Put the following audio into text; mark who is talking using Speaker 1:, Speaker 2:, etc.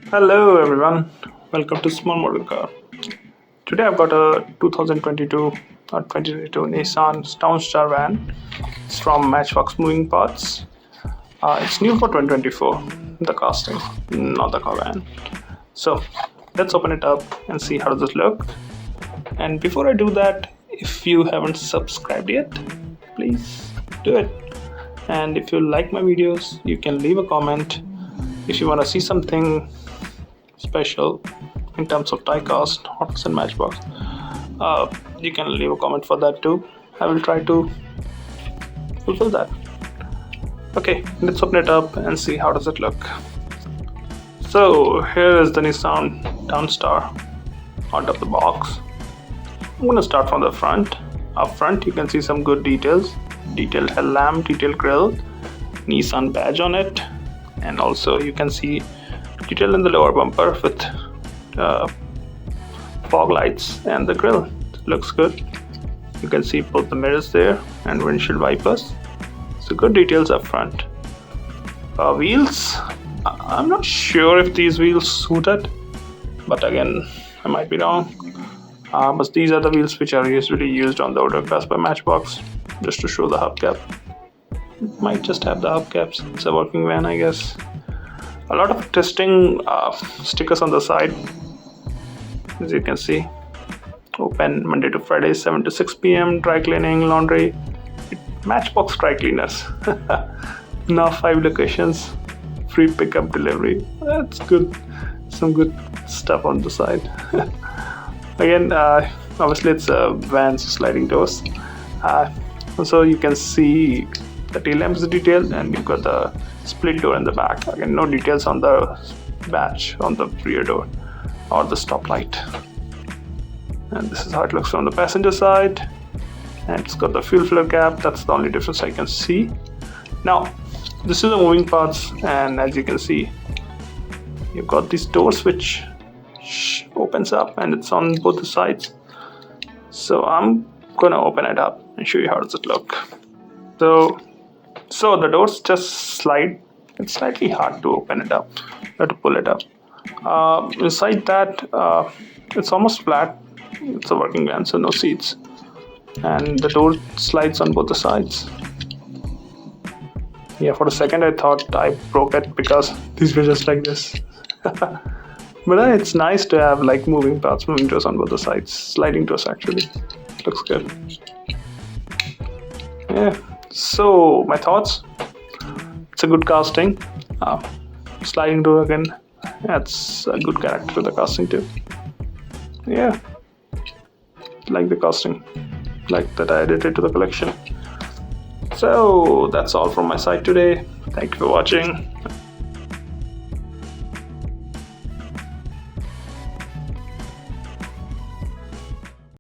Speaker 1: Hello everyone, welcome to Small Model Car. Today I've got a 2022 Nissan Townstar van. It's from Matchbox Moving Parts. It's new for 2024, the casting, not the car van. So let's open it up and see how does it look. And before I do that, if you haven't subscribed yet, please do it. And if you like my videos, you can leave a comment. If you want to see something special in terms of diecast, hotwheels and Matchbox, you can leave a comment for that too. I will try to fulfill that. Okay, let's open it up and see how does it look. So here is the Nissan Townstar out of the box. I'm going to start from the front. Up front you can see some good details, detailed headlamp, detailed grille, Nissan badge on it, and also you can see detail in the lower bumper with fog lights and the grille. It looks good. You can see both the mirrors there and windshield wipers. So good details up front. Wheels, I'm not sure if these wheels suited, but again I might be wrong. But these are the wheels which are usually used on the older cars by Matchbox, just to show the hubcap. It might just have the hubcaps. It's a working van, I guess. A lot of testing stickers on the side, as you can see. Open Monday to Friday 7 to 6 p.m. Dry cleaning, laundry, Matchbox dry cleaners. Now 5 locations, free pickup delivery. That's good. Some good stuff on the side. Again, obviously it's a van's sliding doors. Also you can see the tail lamp is detailed, and you've got the split door in the back. Again, no details on the badge on the rear door or the stoplight. And this is how it looks from the passenger side. And it's got the fuel filler cap. That's the only difference I can see. Now, this is the moving parts, and as you can see, you've got these doors which opens up, and it's on both the sides. So I'm gonna open it up and show you how does it look. So the doors just slide. It's slightly hard to open it up, to pull it up. Beside that, it's almost flat. It's a working van, so no seats. And the door slides on both the sides. Yeah, for a second I thought I broke it because these were just like this. But it's nice to have like moving parts, moving doors on both the sides. Sliding doors actually. Looks good. Yeah. So my thoughts, it's a good casting. Sliding door again adds a good character to the casting too. Yeah, like the casting, like that I added it to the collection. So that's all from my side today. Thank you for watching.